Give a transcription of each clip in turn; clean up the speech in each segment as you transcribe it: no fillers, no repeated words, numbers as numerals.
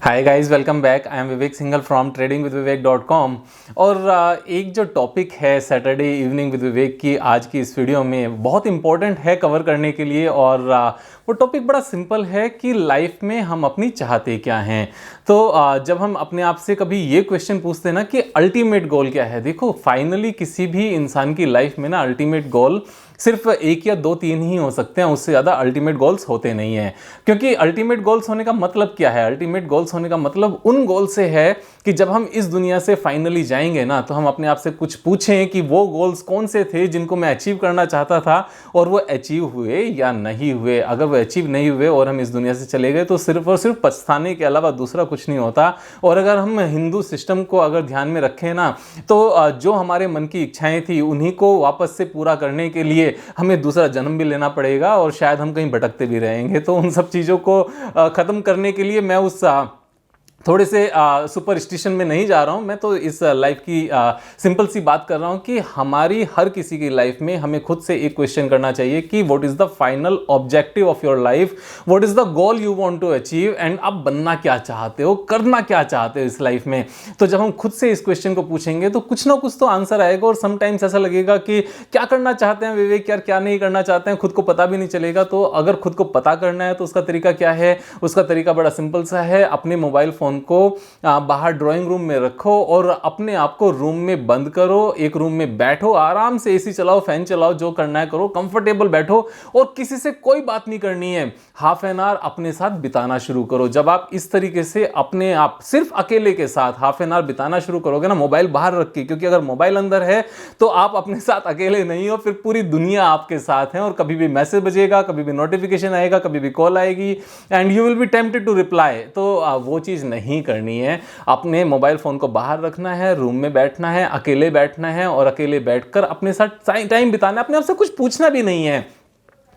Hi guys, welcome back. I am Vivek Singhal from tradingwithvivek.com। और एक जो टॉपिक है सैटरडे इवनिंग विद विवेक की आज की इस वीडियो में बहुत इंपॉर्टेंट है कवर करने के लिए। और वो टॉपिक बड़ा सिंपल है कि लाइफ में हम अपनी चाहते क्या हैं। तो जब हम अपने आप से कभी ये क्वेश्चन पूछते हैं ना कि अल्टीमेट गोल क्या है, देखो फाइनली किसी भी इंसान की लाइफ में ना अल्टीमेट गोल सिर्फ एक या दो तीन ही हो सकते हैं, उससे ज़्यादा अल्टीमेट गोल्स होते नहीं हैं। क्योंकि अल्टीमेट गोल्स होने का मतलब क्या है? अल्टीमेट गोल्स होने का मतलब उन गोल से है कि जब हम इस दुनिया से फाइनली जाएंगे ना, तो हम अपने आप से कुछ पूछें कि वो गोल्स कौन से थे जिनको मैं अचीव करना चाहता था और वो अचीव हुए या नहीं हुए। अगर वो अचीव नहीं हुए और हम इस दुनिया से चले गए तो सिर्फ और सिर्फ पछताने के अलावा दूसरा कुछ नहीं होता। और अगर हम हिंदू सिस्टम को अगर ध्यान में रखें ना, तो जो हमारे मन की इच्छाएं थी उन्हीं को वापस से पूरा करने के लिए हमें दूसरा जन्म भी लेना पड़ेगा और शायद हम कहीं भटकते भी रहेंगे। तो उन सब चीज़ों को ख़त्म करने के लिए मैं उस थोड़े से सुपरस्टिशन में नहीं जा रहा हूँ। मैं तो इस लाइफ की सिंपल सी बात कर रहा हूँ कि हमारी हर किसी की लाइफ में हमें खुद से एक क्वेश्चन करना चाहिए कि what is the final objective of your life, what is the goal you want to achieve, and आप बनना क्या चाहते हो, करना क्या चाहते हो इस लाइफ में। तो जब हम खुद से इस क्वेश्चन को पूछेंगे तो कुछ ना कुछ तो आंसर आएगा। और समटाइम्स ऐसा लगेगा कि क्या करना चाहते हैं विवेक यार, क्या नहीं करना चाहते हैं, खुद को पता भी नहीं चलेगा। तो अगर खुद को पता करना है तो उसका तरीका क्या है? उसका तरीका बड़ा सिंपल सा है। अपने मोबाइल फोन को बाहर ड्राइंग रूम में रखो और अपने आप को रूम में बंद करो। एक रूम में बैठो, आराम से एसी चलाओ, फैन चलाओ, जो करना है करो, कंफर्टेबल बैठो और किसी से कोई बात नहीं करनी है। हाफ एन आवर अपने साथ बिताना शुरू करो। जब आप इस तरीके से अपने आप सिर्फ अकेले के साथ हाफ एन आवर बिताना शुरू करोगे ना, मोबाइल बाहर रख के, क्योंकि अगर मोबाइल अंदर है तो आप अपने साथ अकेले नहीं हो, फिर पूरी दुनिया आपके साथ है। और कभी भी मैसेज बजेगा, कभी भी नोटिफिकेशन आएगा, कभी भी कॉल आएगी and you will be tempted to reply. तो वो चीज़ नहीं करनी है। अपने मोबाइल फोन को बाहर रखना है, रूम में बैठना है, अकेले बैठना है और अकेले बैठकर अपने साथ टाइम बिताना है। अपने आप से कुछ पूछना भी नहीं है,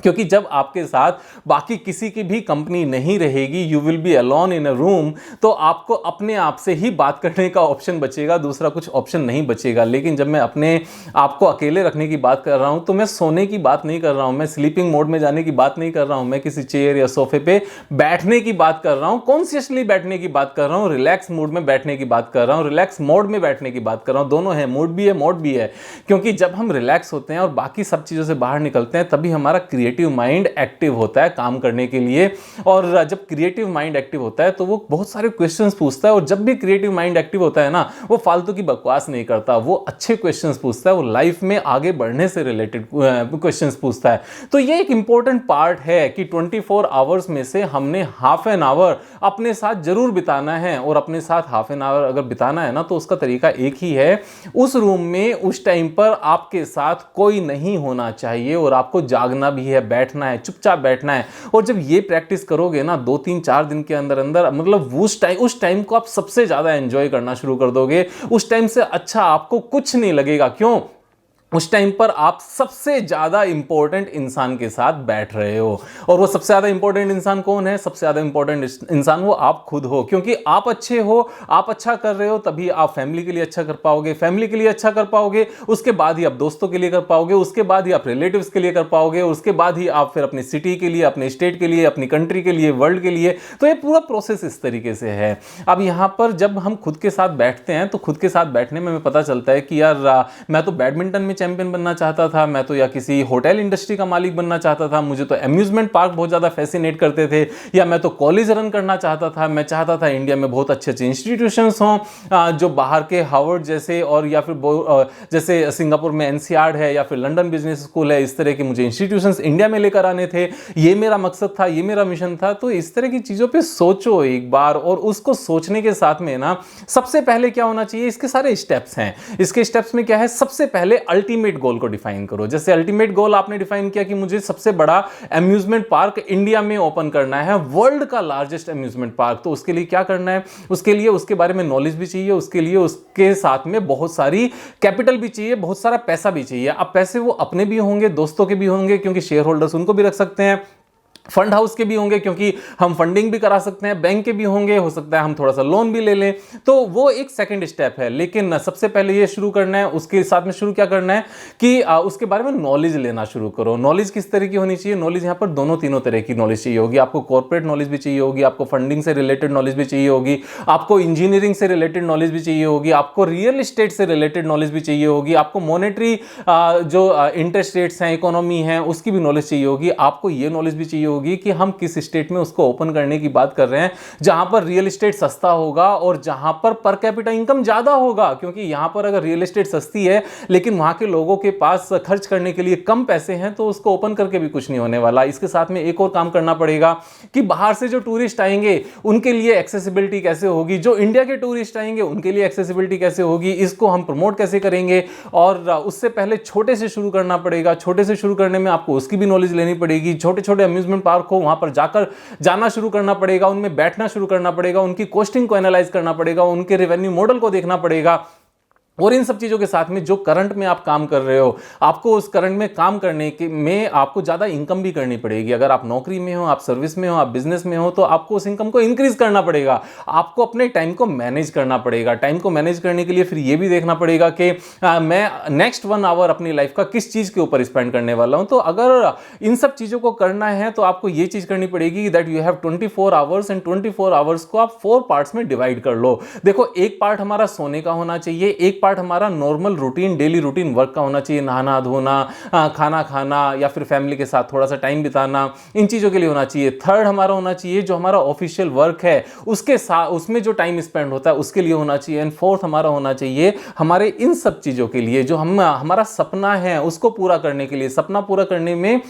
क्योंकि जब आपके साथ बाकी किसी की भी कंपनी नहीं रहेगी, you will be alone in a room, तो आपको अपने आप से ही बात करने का ऑप्शन बचेगा, दूसरा कुछ ऑप्शन नहीं बचेगा। लेकिन जब मैं अपने आप को अकेले रखने की बात कर रहा हूं तो मैं सोने की बात नहीं कर रहा हूं, मैं स्लीपिंग मोड में जाने की बात नहीं कर रहा हूं, मैं किसी चेयर या सोफे पे बैठने की बात कर रहा हूं, कॉन्शियसली बैठने की बात कर रहा हूं, रिलैक्स मूड में बैठने की बात कर रहा हूं, रिलैक्स मोड में बैठने की बात कर रहा हूं। दोनों है, मूड भी है, मोड भी है। क्योंकि जब हम रिलैक्स होते हैं और बाकी सब चीज़ों से बाहर निकलते हैं तभी हमारा क्रिएटिव माइंड एक्टिव होता है काम करने के लिए। और जब क्रिएटिव माइंड एक्टिव होता है तो वो बहुत सारे क्वेश्चंस पूछता है। और जब भी क्रिएटिव माइंड एक्टिव होता है ना, वो फालतू की बकवास नहीं करता, वो अच्छे क्वेश्चंस पूछता है, वो लाइफ में आगे बढ़ने से रिलेटेड क्वेश्चंस पूछता है। तो ये एक इंपॉर्टेंट पार्ट है कि 24 आवर्स में से हमने हाफ एन आवर अपने साथ जरूर बिताना है। और अपने साथ हाफ एन आवर अगर बिताना है ना, तो उसका तरीका एक ही है। उस रूम में उस टाइम पर आपके साथ कोई नहीं होना चाहिए और आपको जागना भी है, बैठना है, चुपचाप बैठना है। और जब ये प्रैक्टिस करोगे ना 2-3-4 दिन के अंदर अंदर, मतलब उस टाइम को आप सबसे ज्यादा एंजॉय करना शुरू कर दोगे। उस टाइम से अच्छा आपको कुछ नहीं लगेगा। क्यों? उस टाइम पर आप सबसे ज्यादा इंपॉर्टेंट इंसान के साथ बैठ रहे हो। और वो सबसे ज्यादा इंपॉर्टेंट इंसान कौन है? सबसे ज्यादा इंपॉर्टेंट इंसान वो आप खुद हो। क्योंकि आप अच्छे हो, आप अच्छा कर रहे हो, तभी आप फैमिली के लिए अच्छा कर पाओगे, फैमिली के लिए अच्छा कर पाओगे, उसके बाद ही आप दोस्तों के लिए कर पाओगे, उसके बाद ही आप रिलेटिव्स के लिए कर पाओगे, उसके बाद ही आप फिर अपनी सिटी के लिए, अपने स्टेट के लिए, अपनी कंट्री के लिए, वर्ल्ड के लिए। तो ये पूरा प्रोसेस इस तरीके से है। अब यहां पर जब हम खुद के साथ बैठते हैं तो खुद के साथ बैठने में हमें पता चलता है कि यार मैं तो बैडमिंटन में चैंपियन बनना चाहता था, मैं तो या किसी होटल इंडस्ट्री का मालिक बनना चाहता था, मुझे तो अम्यूजमेंट पार्क बहुत ज़्यादा फैसिनेट करते थे, या मैं तो कॉलेज रन करना चाहता था, मैं चाहता था इंडिया में बहुत अच्छे अच्छे इंस्टीट्यूशंस हों जो बाहर के हार्वर्ड जैसे, और या फिर जैसे सिंगापुर में एनसीआर है या फिर लंदन बिजनेस स्कूल है, इस तरह के मुझे इंस्टीट्यूशंस इंडिया में लेकर आने थे। ये मेरा मकसद था, ये मेरा मिशन था। तो इस तरह की चीज़ों पर सोचो एक बार, और उसको सोचने के साथ में ना सबसे पहले क्या होना चाहिए, इसके सारे स्टेप्स हैं। इसके स्टेप्स में क्या है? सबसे पहले अल्टीमेट गोल को डिफाइन करो। जैसे अल्टीमेट गोल आपने डिफाइन किया कि मुझे सबसे बड़ा अम्यूजमेंट पार्क इंडिया में ओपन करना है, वर्ल्ड का लार्जेस्ट अम्यूजमेंट पार्क। तो उसके लिए क्या करना है? उसके लिए उसके बारे में नॉलेज भी चाहिए, उसके लिए उसके साथ में बहुत सारी कैपिटल भी चाहिए, बहुत सारा पैसा भी चाहिए। अब पैसे वो अपने भी होंगे, दोस्तों के भी होंगे, क्योंकि शेयर होल्डर्स उनको भी रख सकते हैं, फंड हाउस के भी होंगे क्योंकि हम फंडिंग भी करा सकते हैं, बैंक के भी होंगे, हो सकता है हम थोड़ा सा लोन भी ले लें, तो वो एक सेकंड स्टेप है। लेकिन सबसे पहले ये शुरू करना है, उसके साथ में शुरू क्या करना है कि उसके बारे में नॉलेज लेना शुरू करो। नॉलेज किस तरह की होनी चाहिए? नॉलेज यहाँ पर दोनों तीनों तरह की नॉलेज चाहिए होगी। आपको कॉर्पोरेट नॉलेज भी चाहिए होगी, आपको फंडिंग से रिलेटेड नॉलेज भी चाहिए होगी, आपको इंजीनियरिंग से रिलेटेड नॉलेज भी चाहिए होगी, आपको रियल एस्टेट से रिलेटेड नॉलेज भी चाहिए होगी, आपको मॉनेटरी जो इंटरेस्ट रेट्स हैं, इकोनॉमी है, उसकी भी नॉलेज चाहिए होगी। आपको ये नॉलेज भी चाहिए होगी कि हम किस स्टेट में उसको ओपन करने की बात कर रहे हैं जहां पर रियल एस्टेट सस्ता होगा और जहां पर पर कैपिटा इनकम ज्यादा होगा। क्योंकि यहां पर अगर रियल एस्टेट सस्ती है लेकिन वहां के लोगों के पास खर्च करने के लिए कम पैसे हैं तो उसको ओपन करके भी कुछ नहीं होने वाला। इसके साथ में एक और काम करना पड़ेगा कि बाहर से जो टूरिस्ट आएंगे उनके लिए एक्सेसिबिलिटी कैसे होगी, जो इंडिया के टूरिस्ट आएंगे उनके लिए एक्सेसिबिलिटी कैसे होगी, इसको हम प्रमोट कैसे करेंगे। और उससे पहले छोटे से शुरू करना पड़ेगा। छोटे से शुरू करने में आपको उसकी भी नॉलेज लेनी पड़ेगी। छोटे छोटे अम्यूजमेंट पार्क हो, वहां पर जाकर जाना शुरू करना पड़ेगा, उनमें बैठना शुरू करना पड़ेगा, उनकी कॉस्टिंग को एनालाइज करना पड़ेगा, उनके रेवेन्यू मॉडल को देखना पड़ेगा। और इन सब चीजों के साथ में जो करंट में आप काम कर रहे हो, आपको उस करंट में काम करने के में आपको ज्यादा इनकम भी करनी पड़ेगी। अगर आप नौकरी में हो, आप सर्विस में हो, आप बिजनेस में हो, तो आपको उस इनकम को इंक्रीज करना पड़ेगा। आपको अपने टाइम को मैनेज करना पड़ेगा। टाइम को मैनेज करने के लिए फिर ये भी देखना पड़ेगा कि मैं नेक्स्ट 1 आवर अपनी लाइफ का किस चीज के ऊपर स्पेंड करने वाला हूं। तो अगर इन सब चीजों को करना है तो आपको ये चीज करनी पड़ेगी that you have 24 hours and 24 hours को आप 4 पार्ट्स में डिवाइड कर लो। देखो, एक पार्ट हमारा सोने का होना चाहिए, एक पार्ट हमारा normal routine daily routine work का होना चाहिए, नहाना धोना, खाना खाना या फिर फैमिली के साथ थोड़ा सा टाइम बिताना, इन चीजों के लिए होना चाहिए। थर्ड हमारा होना चाहिए जो हमारा ऑफिशियल वर्क है उसके साथ, उसमें जो टाइम स्पेंड होता है उसके लिए होना चाहिए। एंड फोर्थ हमारा होना चाहिए हमारे इन सब चीजों के लिए जो हमारा सपना है उसको पूरा करने के लिए। सपना पूरा करने में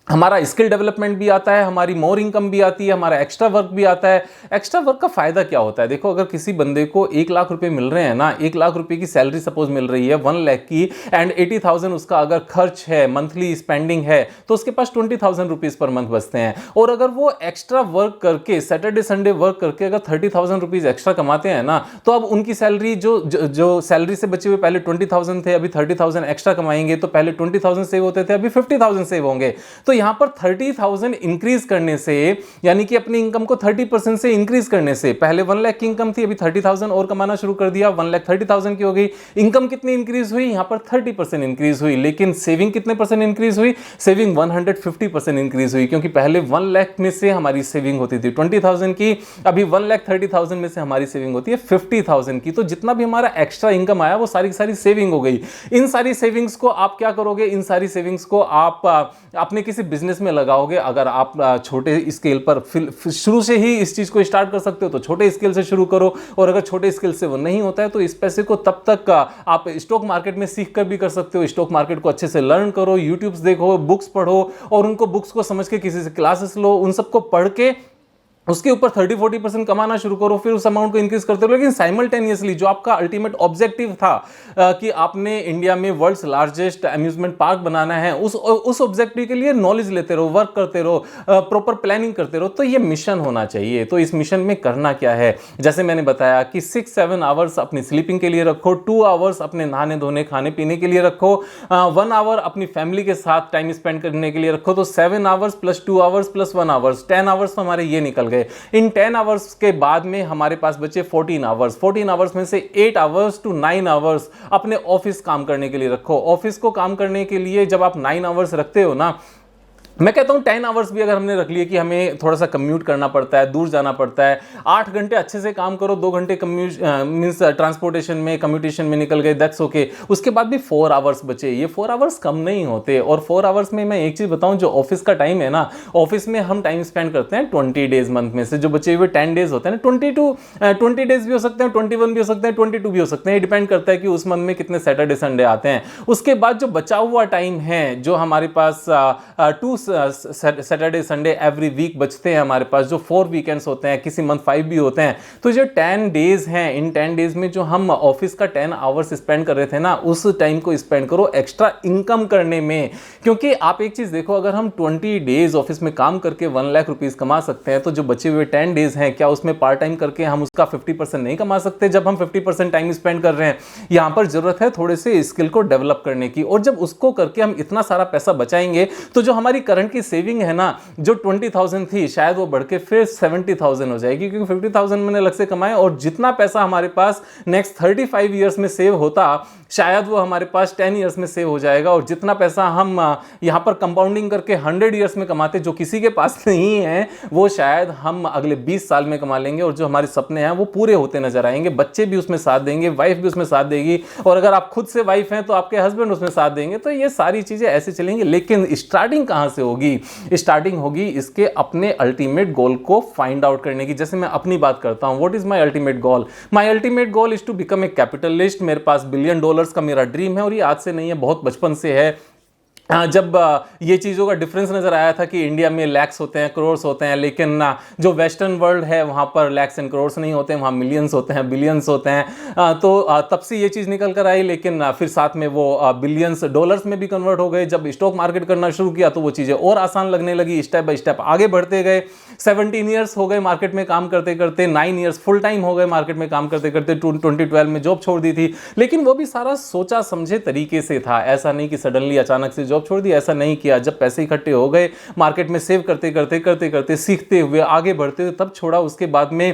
हमारा स्किल डेवलपमेंट भी आता है, हमारी मोर इनकम भी आती है, हमारा एक्स्ट्रा वर्क भी आता है। एक्स्ट्रा वर्क का फायदा क्या होता है? देखो, अगर किसी बंदे को 1 लाख रुपए मिल रहे हैं ना, 1 लाख रुपए की सैलरी सपोज मिल रही है 1 लाख की, एंड 80,000 उसका अगर खर्च है, मंथली स्पेंडिंग है, तो उसके पास 20,000 रुपीज पर मंथ बचते हैं। और अगर वो एक्स्ट्रा वर्क करके, सैटरडे संडे वर्क करके अगर 30,000 रुपीज एक्स्ट्रा कमाते हैं ना, तो अब उनकी सैलरी जो सैलरी से बचे हुए पहले 20,000 थे, अभी 30,000 एक्स्ट्रा कमाएंगे तो पहले 20,000 सेव होते थे, अभी 50,000 सेव होंगे। तो यहां पर 30,000 इंक्रीज करने से, यानी कि अपनी इनकम को 30% से इंक्रीज करने से, पहले 1 लाख की इनकम थी, अभी 30,000 और कमाना शुरू कर दिया, 1,30,000 की हो गई। इनकम कितनी इंक्रीज हुई? यहां पर 30% इंक्रीज हुई। लेकिन सेविंग कितने परसेंट इंक्रीज हुई? सेविंग 150% इंक्रीज हुई, क्योंकि पहले 1 लाख में से हमारी सेविंग होती थी 20,000 की, अभी 1,30,000 में से हमारी सेविंग होती है 50,000 की। तो जितना भी हमारा एक्स्ट्रा इनकम आया वो सारी की सारी सेविंग हो गई। इन सारी सेविंग्स को आप क्या करोगे? इन सारी सेविंग्स को आप अपने किसी बिजनेस में लगाओगे। अगर आप छोटे स्केल पर शुरू से ही इस चीज को स्टार्ट कर सकते हो तो छोटे स्केल से शुरू करो, और अगर छोटे स्केल से वो नहीं होता है तो इस पैसे को तब तक आप स्टॉक मार्केट में सीख कर भी कर सकते हो। स्टॉक मार्केट को अच्छे से लर्न करो, यूट्यूब्स देखो, बुक्स पढ़ो, और उनको बुक्स को समझ के किसी से क्लासेस लो, उन सबको पढ़ के उसके ऊपर 30-40% कमाना शुरू करो, फिर उस अमाउंट को इंक्रीज करते रहो। लेकिन साइमल्टेनियसली जो आपका अल्टीमेट ऑब्जेक्टिव था कि आपने इंडिया में वर्ल्ड्स लार्जेस्ट अम्यूजमेंट पार्क बनाना है, उस ऑब्जेक्टिव के लिए नॉलेज लेते रहो, वर्क करते रहो, प्रॉपर प्लानिंग करते रहो। तो ये मिशन होना चाहिए। तो इस मिशन में करना क्या है? जैसे मैंने बताया कि 6-7 आवर्स अपनी स्लीपिंग के लिए रखो, 2 आवर्स अपने नहाने धोने खाने पीने के लिए रखो, 1 आवर अपनी फैमिली के साथ टाइम स्पेंड करने के लिए रखो। तो 7 hours plus 2 hours plus 1 hours, 10 hours तो हमारे ये निकल गए। इन 10 आवर्स के बाद में हमारे पास बचे 14 आवर्स। 14 आवर्स में से 8 आवर्स टू 9 आवर्स अपने ऑफिस काम करने के लिए रखो। ऑफिस को काम करने के लिए जब आप 9 आवर्स रखते हो ना, मैं कहता हूं 10 आवर्स भी अगर हमने रख लिए कि हमें थोड़ा सा कम्यूट करना पड़ता है, दूर जाना पड़ता है, 8 घंटे अच्छे से काम करो, 2 घंटे मींस ट्रांसपोर्टेशन में, कम्यूटेशन में निकल गए, दैट्स ओके। उसके बाद भी 4 आवर्स बचे। ये 4 आवर्स कम नहीं होते। और 4 आवर्स में मैं एक चीज बताऊं, जो ऑफिस का टाइम है ना, ऑफिस में हम टाइम स्पेंड करते हैं 20 डेज मंथ में से। जो बचे हुए 10 डेज होते हैं ना, 20 डेज भी हो सकते हैं, 21 भी हो सकते हैं, 22 भी हो सकते हैं, डिपेंड करता है कि उस मंथ में कितने सैटरडे संडे आते हैं। उसके बाद जो बचा हुआ टाइम है, जो हमारे पास 2 सैटरडे संडे एवरी वीक बचते हैं हमारे पास, जो 4 वीकेंड्स होते हैं, किसी मंथ 5 भी होते हैं, तो जो 10 डेज हैं, इन 10 डेज में जो हम ऑफिस का 10 आवर्स स्पेंड कर रहे थे ना, उस टाइम को स्पेंड करो एक्स्ट्रा इनकम करने में। क्योंकि आप एक चीज देखो, अगर हम 20 डेज ऑफिस में काम करके 1 लाख रुपीज कमा सकते हैं, तो जो बचे हुए 10 डेज हैं, क्या उसमें पार्ट टाइम करके हम उसका 50% नहीं कमा सकते? जब हम 50% टाइम स्पेंड कर रहे हैं, यहां पर जरूरत है थोड़े से स्किल को डेवलप करने की। और जब उसको करके हम इतना सारा पैसा बचाएंगे, तो जो हमारी करंट की सेविंग है ना, जो 20,000 थी शायद वो बढ़ के फिर 70,000 हो जाएगी, क्योंकि 50,000 मैंने अलग से कमाए और जितना पैसा हमारे पास नेक्स्ट 35 ईयर्स में सेव होता शायद वो हमारे पास 10 ईयर्स में सेव हो जाएगा। और जितना पैसा हम यहाँ पर कंपाउंडिंग करके 100 ईयर्स में कमाते जो किसी के पास नहीं है, वो शायद हम अगले 20 साल में कमा लेंगे और जो हमारे सपने हैं वो पूरे होते नजर आएंगे। बच्चे भी उसमें साथ देंगे, वाइफ भी उसमें साथ देगी, और अगर आप खुद से वाइफ हैं तो आपके हस्बैंड उसमें साथ देंगे। तो ये सारी चीजें ऐसे चलेंगी। लेकिन स्टार्टिंग कहां से होगी? स्टार्टिंग होगी इसके अपने अल्टीमेट गोल को फाइंड आउट करने की। जैसे मैं अपनी बात करता हूं, what is my ultimate goal? My ultimate goal is to become a capitalist. मेरे पास $1 बिलियन का मेरा ड्रीम है, और ये आज से नहीं है, बहुत बचपन से है। जब ये चीज़ों का डिफरेंस नज़र आया था कि इंडिया में लैक्स होते हैं, करोड़ होते हैं, लेकिन जो वेस्टर्न वर्ल्ड है वहाँ पर लैक्स एंड करोड़ नहीं होते हैं, वहाँ मिलियंस होते हैं, बिलियंस होते हैं। तो तब से ये चीज़ निकल कर आई, लेकिन फिर साथ में वो बिलियंस डॉलर्स में भी कन्वर्ट हो गए। जब स्टॉक मार्केट करना शुरू किया तो वो चीज़ें और आसान लगने लगी, स्टेप बाय स्टेप आगे बढ़ते गए। 17 ईयर्स हो गए मार्केट में काम करते करते, 9 ईयर्स फुल टाइम हो गए मार्केट में काम करते करते। 2012 में जॉब छोड़ दी थी, लेकिन वो भी सारा सोचा समझे तरीके से था। ऐसा नहीं कि सडनली अचानक से जॉब छोड़ दी, ऐसा नहीं किया। जब पैसे इकट्ठे हो गए, मार्केट में सेव करते करते सीखते हुए आगे बढ़ते हुए तब छोड़ा। उसके बाद में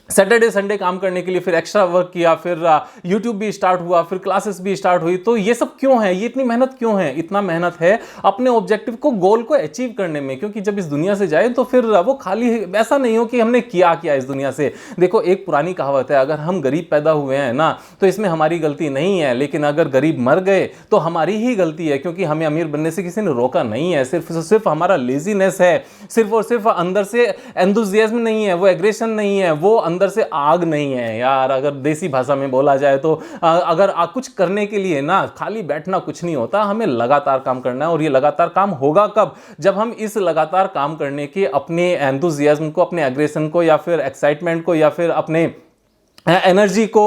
सैटरडे संडे काम करने के लिए फिर एक्स्ट्रा वर्क किया, फिर यूट्यूब भी स्टार्ट हुआ, फिर क्लासेस भी स्टार्ट हुई। तो ये सब क्यों है? ये इतनी मेहनत क्यों है? इतना मेहनत है अपने ऑब्जेक्टिव को, गोल को अचीव करने में, क्योंकि जब इस दुनिया से जाए तो फिर वो खाली ऐसा नहीं हो कि हमने किया इस दुनिया से। देखो, एक पुरानी कहावत है, अगर हम गरीब पैदा हुए हैं ना तो इसमें हमारी गलती नहीं है, लेकिन अगर गरीब मर गए तो हमारी ही गलती है, क्योंकि हमें अमीर बनने से किसी ने रोका नहीं है। सिर्फ हमारा लेजीनेस है, सिर्फ और सिर्फ अंदर से एंथुसियाज्म नहीं है, वो एग्रेशन नहीं है, वो अंदर से आग नहीं है यार। अगर देसी भाषा में बोला जाए तो अगर कुछ करने के लिए ना खाली बैठना कुछ नहीं होता, हमें लगातार काम करना है। और ये लगातार काम होगा कब? जब हम इस लगातार काम करने के अपने एंथुसियाज्म को, अपने एग्रेशन को, या फिर एक्साइटमेंट को, या फिर अपने एनर्जी को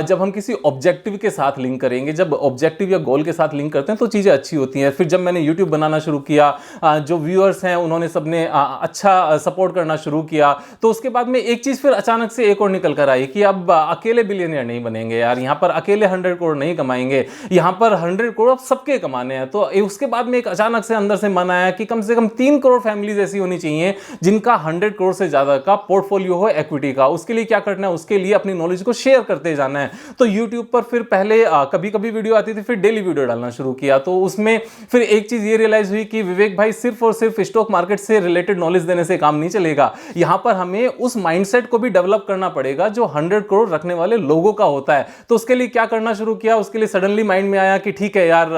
जब हम किसी ऑब्जेक्टिव के साथ लिंक करेंगे। जब ऑब्जेक्टिव या गोल के साथ लिंक करते हैं तो चीज़ें अच्छी होती हैं। फिर जब मैंने यूट्यूब बनाना शुरू किया, जो व्यूअर्स हैं उन्होंने सबने अच्छा सपोर्ट करना शुरू किया, तो उसके बाद में एक चीज़ फिर अचानक से एक और निकल कर आई कि अब अकेले बिलियनियर नहीं बनेंगे यार, यहाँ पर अकेले 100 करोड़ नहीं कमाएंगे, यहाँ पर 100 करोड़ सबके कमाने हैं। तो उसके बाद में एक अचानक से अंदर से मन आया कि कम से कम 3 करोड़ फैमिलीज ऐसी होनी चाहिए जिनका 100 करोड़ से ज़्यादा का पोर्टफोलियो हो एक्विटी का। उसके लिए क्या करना है? उसके लिए अपनी नॉलेज को शेयर करते जाना है। तो YouTube पर फिर पहले कभी कभी वीडियो आती थी, फिर डेली वीडियो डालना शुरू किया। तो उसमें फिर एक चीज ये रियलाइज हुई कि विवेक भाई, सिर्फ और सिर्फ स्टॉक मार्केट से रिलेटेड नॉलेज देने से काम नहीं चलेगा। यहां पर हमें उस माइंडसेट को भी डेवलप करना पड़ेगा जो 100 करोड़ रखने वाले लोगों का होता है। तो उसके लिए क्या करना शुरू किया? उसके लिए सडनली माइंड में आया कि ठीक है यार,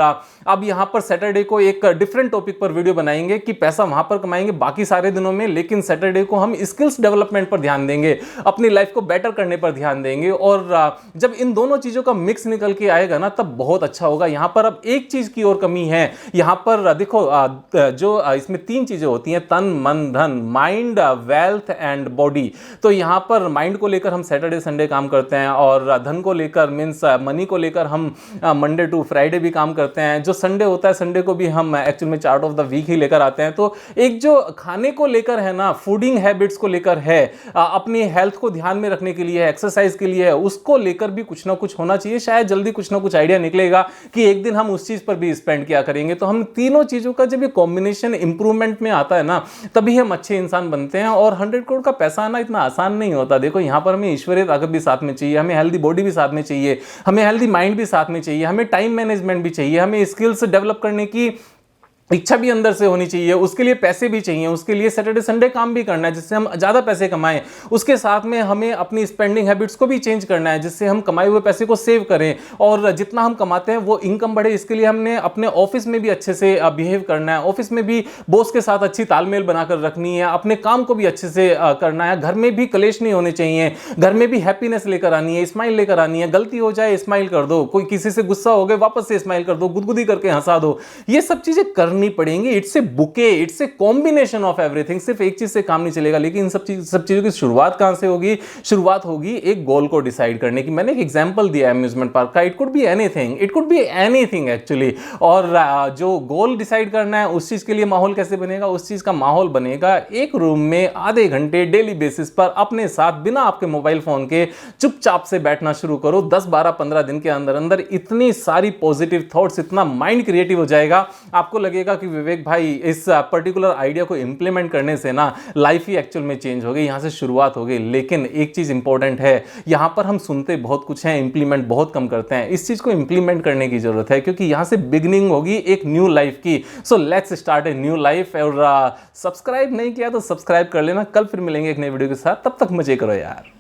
अब यहां पर सैटरडे को एक डिफरेंट टॉपिक पर वीडियो बनाएंगे कि पैसा वहां पर कमाएंगे बाकी सारे दिनों में, लेकिन सैटरडे को हम स्किल्स डेवलपमेंट पर ध्यान देंगे, अपनी लाइफ को बेटर करने पर ध्यान देंगे। और जब इन दोनों चीजों का मिक्स निकल के आएगा ना, तब बहुत अच्छा होगा। यहां पर अब एक चीज की और कमी है। यहां पर देखो, जो इसमें 3 चीजें होती हैं, तन, मन, धन, माइंड, वेल्थ एंड बॉडी। तो यहां पर माइंड को लेकर हम सैटरडे संडे काम करते हैं, और धन को लेकर मींस मनी को लेकर हम मंडे टू फ्राइडे भी काम करते हैं। जो संडे होता है, संडे को भी हम एक्चुअल में चार्ट ऑफ द वीक ही लेकर आते हैं। तो एक जो खाने को लेकर है ना, फूडिंग हैबिट्स को लेकर है, अपनी हेल्थ को ध्यान में रखने के लिए, एक्सरसाइज के लिए है, उसको लेकर भी कुछ ना कुछ होना चाहिए। शायद जल्दी कुछ ना कुछ आइडिया निकलेगा कि एक दिन हम उस चीज पर भी स्पेंड किया करेंगे। तो हम तीनों चीजों का जब ये कॉम्बिनेशन इंप्रूवमेंट में आता है ना, तभी हम अच्छे इंसान बनते हैं। और 100 करोड़ का पैसा आना इतना आसान नहीं होता। देखो, यहां पर हमें ईश्वरीय ताकत भी साथ में चाहिए, हमें हेल्दी बॉडी भी साथ में चाहिए, हमें हेल्दी माइंड भी साथ में चाहिए, हमें टाइम मैनेजमेंट भी चाहिए, हमें स्किल्स डेवलप करने की इच्छा भी अंदर से होनी चाहिए, उसके लिए पैसे भी चाहिए, उसके लिए सैटरडे संडे काम भी करना है जिससे हम ज़्यादा पैसे कमाएं। उसके साथ में हमें अपनी स्पेंडिंग हैबिट्स को भी चेंज करना है जिससे हम कमाए हुए पैसे को सेव करें, और जितना हम कमाते हैं वो इनकम बढ़े। इसके लिए हमने अपने ऑफिस में भी अच्छे से बिहेव करना है, ऑफिस में भी बॉस के साथ अच्छी तालमेल बनाकर रखनी है, अपने काम को भी अच्छे से करना है, घर में भी कलेश नहीं होने चाहिए, घर में भी हैप्पीनेस लेकर आनी है, स्माइल लेकर आनी है। गलती हो जाए स्माइल कर दो, कोई किसी से गुस्सा हो गए वापस से स्माइल कर दो, गुदगुदी करके हंसा दो। ये सब चीजें करनी पड़ेंगी। It's a bouquet, it's a combination of everything. सिर्फ एक चीज से काम नहीं चलेगा। लेकिन इन सब चीजों की शुरुआत कहां से होगी? शुरुआत होगी एक गोल को डिसाइड करने की। मैंने एक एग्जांपल दिया अम्यूजमेंट पार्क का, it could be anything, it could be anything actually. और जो गोल डिसाइड करना है उस चीज के लिए माहौल कैसे बनेगा? उस चीज का माहौल बनेगा एक रूम में आधे घंटे डेली बेसिस पर अपने साथ, बिना आपके मोबाइल फोन के, चुपचाप से बैठना शुरू करो। 10, 12, 15 दिन के अंदर अंदर इतनी सारी पॉजिटिव थॉट्स, इतना माइंड क्रिएटिव हो जाएगा, आपको लगेगा लगेगा कि विवेक भाई इस पर्टिकुलर आइडिया को इंप्लीमेंट करने से ना लाइफ ही एक्चुअल में चेंज हो गई, यहाँ से शुरुआत हो गई। लेकिन एक चीज़ इंपॉर्टेंट है, यहाँ पर हम सुनते बहुत कुछ हैं, इंप्लीमेंट बहुत कम करते हैं। इस चीज़ को इंप्लीमेंट करने की जरूरत है, क्योंकि यहाँ से बिगनिंग होगी एक न्यू लाइफ की। So let's start a new life. और सब्सक्राइब नहीं किया तो सब्सक्राइब कर लेना। कल फिर मिलेंगे एक नई वीडियो के साथ, तब तक मजे करो यार।